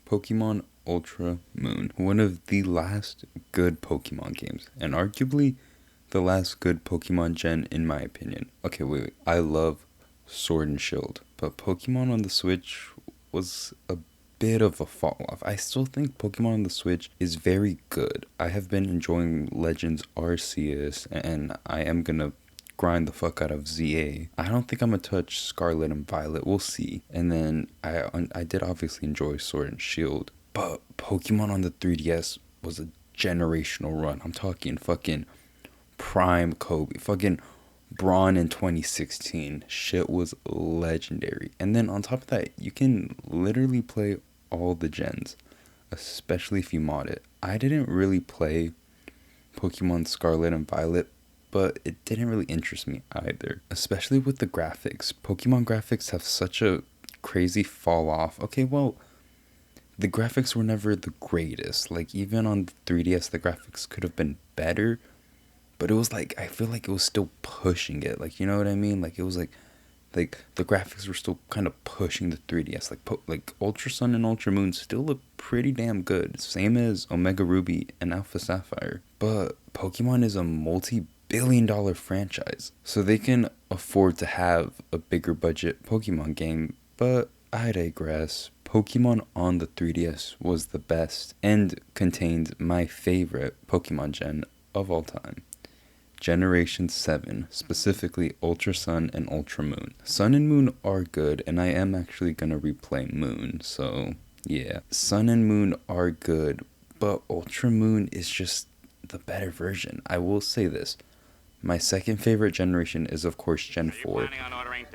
Pokemon Ultra Moon, one of the last good Pokemon games, and arguably the last good Pokemon gen in my opinion. Okay, wait. I love Sword and Shield, but Pokemon on the Switch was a bit of a fall off. I still think Pokemon on the Switch is very good. I have been enjoying Legends Arceus, and I am gonna grind the fuck out of ZA. I don't think I'm gonna touch Scarlet and Violet. We'll see. And then I did obviously enjoy Sword and Shield, but Pokemon on the 3DS was a generational run. I'm talking fucking prime Kobe, fucking Braun in 2016. Shit was legendary. And then on top of that, you can literally play all the gens, especially if you mod it. I didn't really play Pokemon Scarlet and Violet, but it didn't really interest me either, especially with the graphics. Pokemon graphics have such a crazy fall off. Okay, well, the graphics were never the greatest. Like, even on the 3DS, the graphics could have been better, but it was like, I feel like it was still pushing it. Like, you know what I mean? Like, it was like the graphics were still kind of pushing the 3DS. Like Ultra Sun and Ultra Moon still look pretty damn good. Same as Omega Ruby and Alpha Sapphire. But Pokemon is a multi-billion-dollar franchise, so they can afford to have a bigger budget Pokemon game. But I digress. Pokemon on the 3DS was the best and contained my favorite Pokemon gen of all time. Generation 7, specifically Ultra Sun and Ultra Moon. Sun and Moon are good, and I am actually gonna replay Moon, so yeah. Sun and Moon are good, but Ultra Moon is just the better version. I will say this. My second favorite generation is, of course, Gen 4.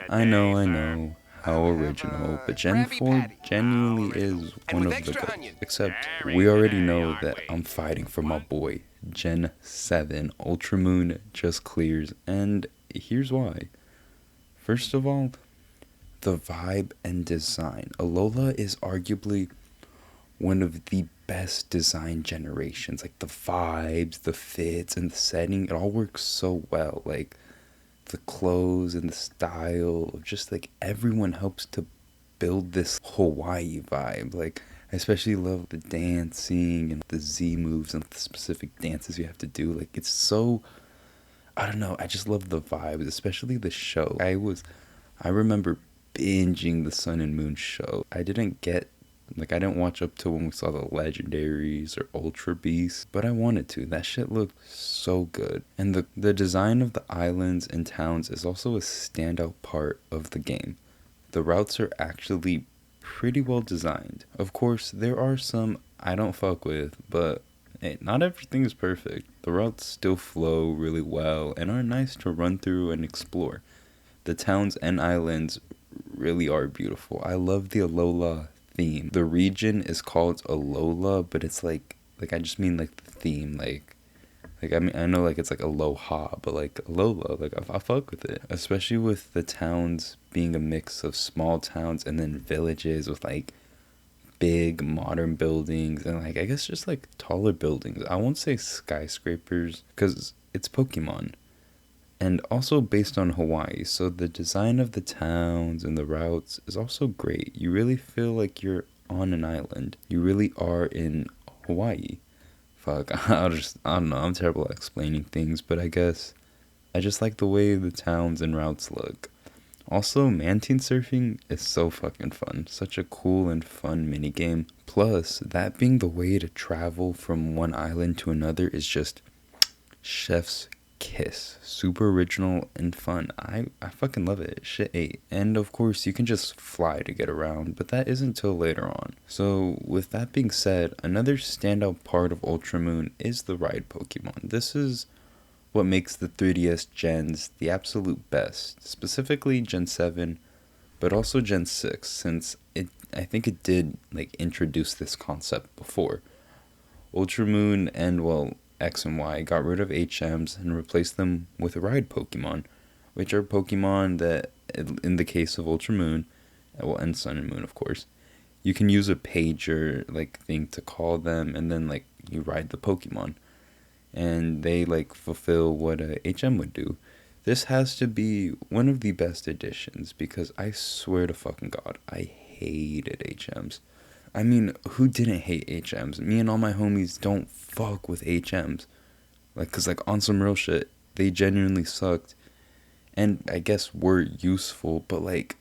I know, how original, but Gen 4 genuinely is one of the best. Except, we already know that I'm fighting for my boy. Gen 7, Ultra Moon just clears, and here's why. First of all, the vibe and design. Alola is arguably one of the best design generations. Like, the vibes, the fits, and the setting, it all works so well. Like, the clothes and the style of just like everyone helps to build this Hawaii vibe. Like, I especially love the dancing and the Z moves and the specific dances you have to do. Like, it's so, I don't know, I just love the vibes, especially the show. I remember binging the Sun and Moon show. I didn't watch up to when we saw the legendaries or Ultra Beasts, but I wanted to. That shit looked so good. And the design of the islands and towns is also a standout part of the game. The routes are actually pretty well designed. Of course, there are some I don't fuck with, but hey, not everything is perfect. The routes still flow really well and are nice to run through and explore. The towns and islands really are beautiful. I love the Alola theme. The region is called Alola, but it's like I just mean like the theme, like I mean, I know like it's like Aloha, but like Alola, like I fuck with it. Especially with the towns being a mix of small towns and then villages with like big modern buildings and like I guess just like taller buildings. I won't say skyscrapers because it's Pokemon. And also based on Hawaii, so the design of the towns and the routes is also great. You really feel like you're on an island. You really are in Hawaii. Fuck, I don't know, I'm terrible at explaining things, but I guess I just like the way the towns and routes look. Also, Mantine surfing is so fucking fun. Such a cool and fun minigame. Plus, that being the way to travel from one island to another is just chef's kiss. Super original and fun. I fucking love it. Shit 8. And of course, you can just fly to get around, but that isn't till later on. So, with that being said, another standout part of Ultra Moon is the ride Pokemon. This is what makes the 3DS gens the absolute best. Specifically Gen 7, but also Gen 6, since I think it did like introduce this concept before. Ultra Moon and, well, X and Y got rid of HMs and replaced them with ride Pokemon, which are Pokemon that, in the case of Ultra Moon, well, and Sun and Moon, of course, you can use a pager like thing to call them, and then like you ride the Pokemon, and they like fulfill what a HM would do. This has to be one of the best additions because I swear to fucking God, I hated HMs. I mean, who didn't hate HMs? Me and all my homies don't fuck with HMs. Like, cause like on some real shit, they genuinely sucked. And I guess were useful, but like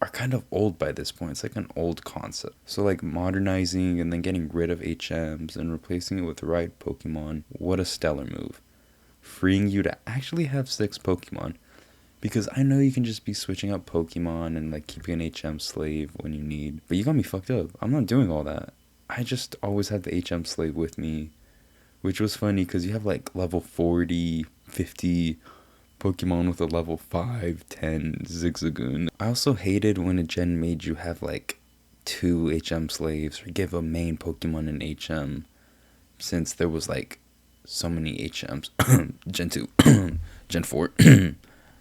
are kind of old by this point. It's like an old concept. So like modernizing and then getting rid of HMs and replacing it with the right Pokemon, what a stellar move. Freeing you to actually have 6 Pokemon. Because I know you can just be switching up Pokemon and like keeping an HM slave when you need. But you got me fucked up. I'm not doing all that. I just always had the HM slave with me. Which was funny because you have like level 40, 50 Pokemon with a level 5, 10 Zigzagoon. I also hated when a gen made you have like 2 HM slaves or give a main Pokemon an HM. Since there was like so many HMs. Gen 2, Gen 4.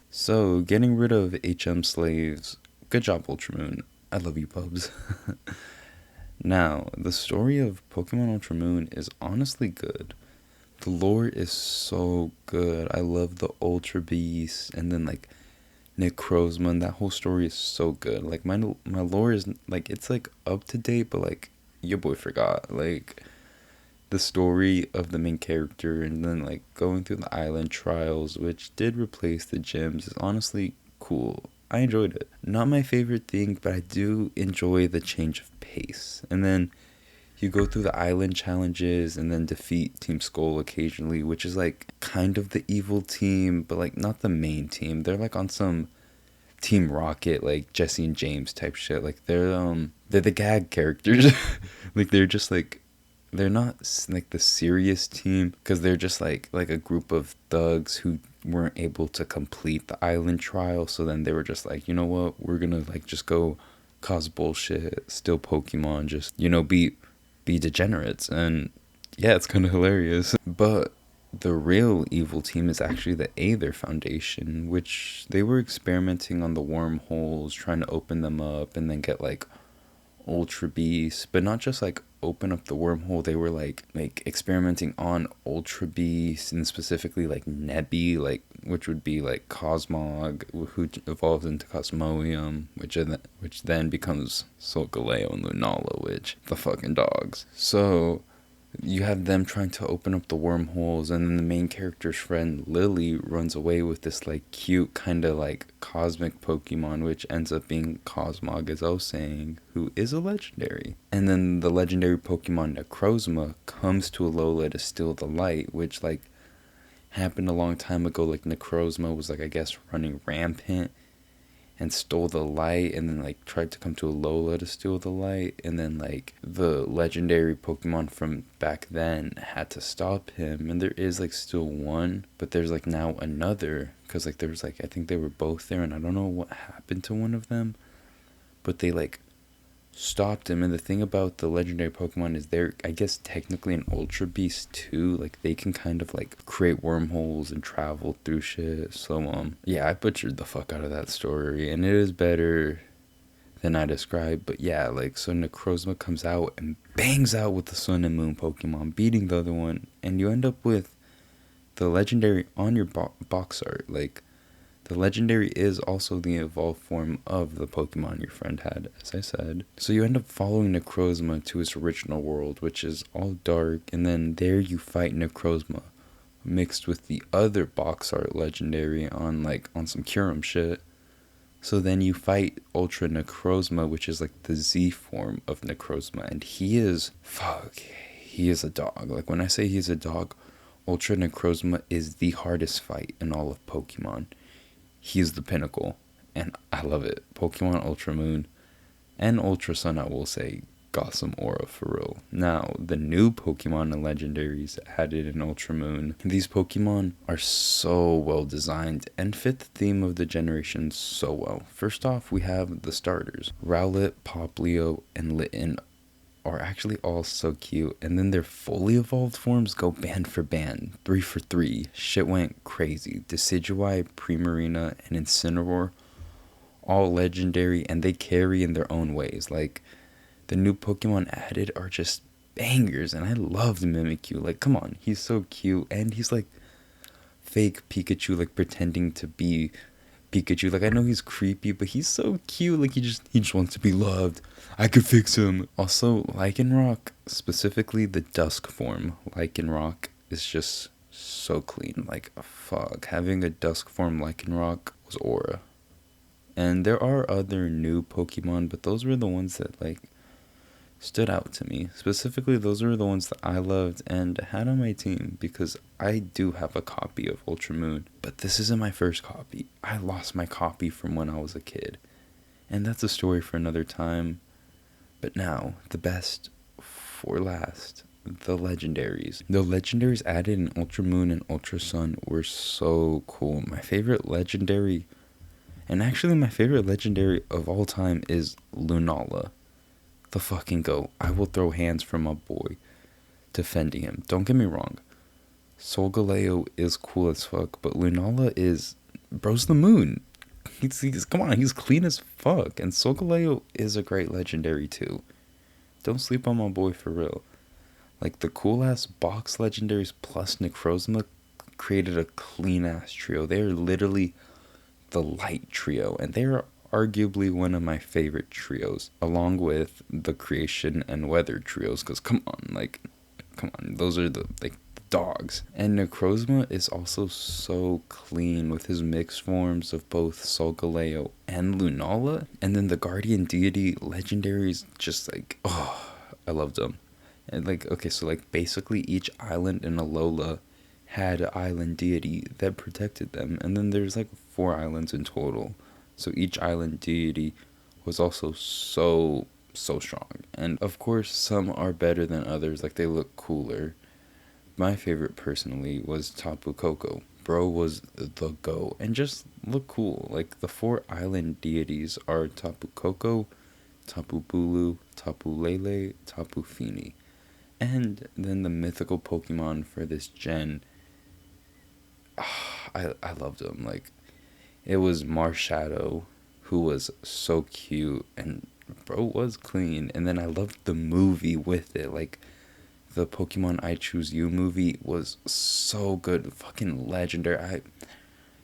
So, getting rid of HM slaves, good job, Ultramoon. I love you, pubs. Now, the story of Pokemon Ultramoon is honestly good. The lore is so good. I love the Ultra Beast and then like Necrozma. That whole story is so good. Like my lore is like it's like up to date, but like your boy forgot. Like the story of the main character and then like going through the island trials, which did replace the gyms, is honestly cool. I enjoyed it. Not my favorite thing, but I do enjoy the change of pace. And then you go through the island challenges and then defeat Team Skull occasionally, which is like kind of the evil team, but like not the main team. They're like on some Team Rocket, like Jesse and James type shit. Like they're the gag characters. Like they're just like they're not like the serious team because they're just like a group of thugs who weren't able to complete the island trial. So then they were just like, you know what, we're gonna like just go cause bullshit, steal Pokemon, just be degenerates. And yeah, it's kind of hilarious. But the real evil team is actually the Aether Foundation, which they were experimenting on the wormholes, trying to open them up and then get like Ultra Beast, but not just like open up the wormhole. They were like experimenting on Ultra Beast and specifically like Nebby, like which would be like Cosmog, who evolves into Cosmoium, which then becomes Solgaleo and Lunala, which the fucking dogs. So you have them trying to open up the wormholes, and then the main character's friend Lily runs away with this like cute kind of like cosmic Pokemon, which ends up being Cosmog, as I was saying, who is a legendary. And then the legendary Pokemon Necrozma comes to Alola to steal the light, which like happened a long time ago. Like Necrozma was like, I guess, running rampant and stole the light, and then like tried to come to Alola to steal the light, and then like the legendary Pokemon from back then had to stop him. And there is like still one, but there's like now another, because like there was like, I think they were both there, and I don't know what happened to one of them, but they like stopped him. And the thing about the legendary Pokemon is they're, I guess, technically an Ultra Beast too. Like they can kind of like create wormholes and travel through shit. So yeah, I butchered the fuck out of that story, and it is better than I described. But yeah, like, so Necrozma comes out and bangs out with the Sun and Moon Pokemon, beating the other one, and you end up with the legendary on your box art. Like, the legendary is also the evolved form of the Pokemon your friend had, as I said. So you end up following Necrozma to its original world, which is all dark, and then there you fight Necrozma, mixed with the other box art legendary on some Kyurem shit. So then you fight Ultra Necrozma, which is like the Z form of Necrozma, and he is a dog. Like, when I say he's a dog, Ultra Necrozma is the hardest fight in all of Pokemon. He's the pinnacle, and I love it. Pokemon Ultra Moon and Ultra Sun, I will say, got some aura for real. Now, the new Pokemon and legendaries added in Ultra Moon. These Pokemon are so well designed and fit the theme of the generation so well. First off, we have the starters. Rowlet, Poplio, and Litten are actually all so cute, and then their fully evolved forms go band for band, 3 for 3. Shit went crazy. Decidueye, Primarina, and Incineroar, all legendary, and they carry in their own ways. Like, the new Pokemon added are just bangers, and I loved Mimikyu. Like, come on, he's so cute, and he's like fake Pikachu, like pretending to be Pikachu. Like, I know he's creepy, but he's so cute. Like, he just wants to be loved. I could fix him. Also, Lycanroc, specifically the Dusk form, Lycanroc is just so clean. Like, fuck, having a Dusk form Lycanroc was aura. And there are other new Pokemon, but those were the ones that, like, stood out to me. Specifically, those were the ones that I loved and had on my team, because I do have a copy of Ultra Moon, but this isn't my first copy. I lost my copy from when I was a kid, and that's a story for another time. But now, the best for last, the legendaries. The legendaries added in Ultra Moon and Ultra Sun were so cool. My favorite legendary, and actually my favorite legendary of all time, is Lunala. The fucking GOAT. I will throw hands for my boy defending him. Don't get me wrong. Solgaleo is cool as fuck, but Lunala is, bro's the moon. He's come on, he's clean as fuck. And Solgaleo is a great legendary too. Don't sleep on my boy for real. Like, the cool ass box legendaries plus Necrozma created a clean ass trio. They are literally the light trio, and they are arguably one of my favorite trios, along with the creation and weather trios, because come on, those are the, like, dogs. And Necrozma is also so clean with his mixed forms of both Solgaleo and Lunala. And then the guardian deity legendaries, just like, oh, I loved them. And like, okay, so like basically each island in Alola had an island deity that protected them, and then there's like 4 islands in total. So each island deity was also so strong. And of course, some are better than others, like they look cooler. My favorite personally was Tapu Koko. Bro was the go and just look cool. Like, the 4 island deities are Tapu Koko, Tapu Bulu, Tapu Lele, Tapu Fini. And then the mythical Pokemon for this gen, I loved them. Like, it was Marshadow, who was so cute, and bro was clean. And then I loved the movie with it. Like, the Pokemon I Choose You movie was so good. Fucking legendary.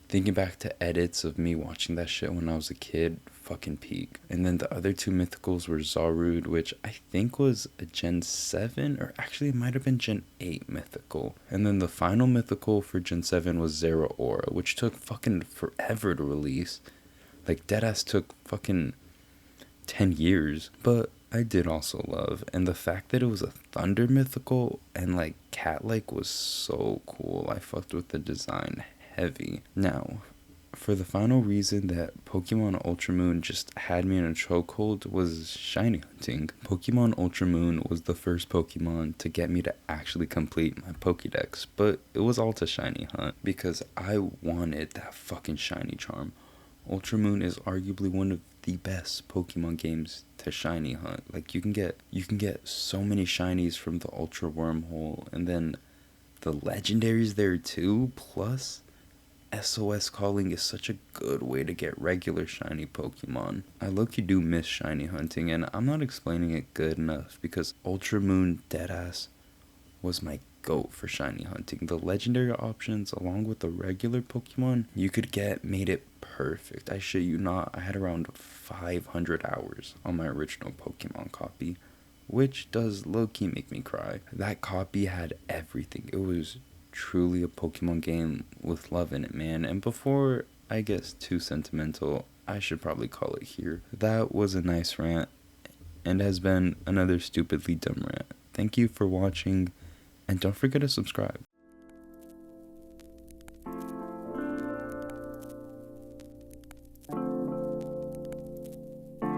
Thinking back to edits of me watching that shit when I was a kid, fucking peak. And then the other 2 mythicals were Zarude, which I think was a Gen 7, or actually it might have been Gen 8 mythical. And then the final mythical for Gen 7 was Zeraora, which took fucking forever to release. Like, deadass took fucking 10 years. But I did also love, and the fact that it was a Thunder mythical and like cat-like was so cool. I fucked with the design heavy. Now, for the final reason that Pokemon Ultra Moon just had me in a chokehold was shiny hunting. Pokemon Ultra Moon was the first Pokemon to get me to actually complete my Pokédex, but it was all to shiny hunt because I wanted that fucking shiny charm. Ultra Moon is arguably one of the best Pokemon games to shiny hunt. Like, you can get so many shinies from the Ultra Wormhole, and then the legendaries there too, plus SOS calling is such a good way to get regular shiny Pokemon. I low-key do miss shiny hunting, and I'm not explaining it good enough because Ultra Moon deadass was my GOAT for shiny hunting. The legendary options along with the regular Pokemon you could get made it perfect. I shit you not, I had around 500 hours on my original Pokemon copy, which does low-key make me cry. That copy had everything. It was truly a Pokemon game with love in it, man. And before I get too sentimental, I should probably call it here. That was a nice rant, and has been another stupidly dumb rant. Thank you for watching, and don't forget to subscribe.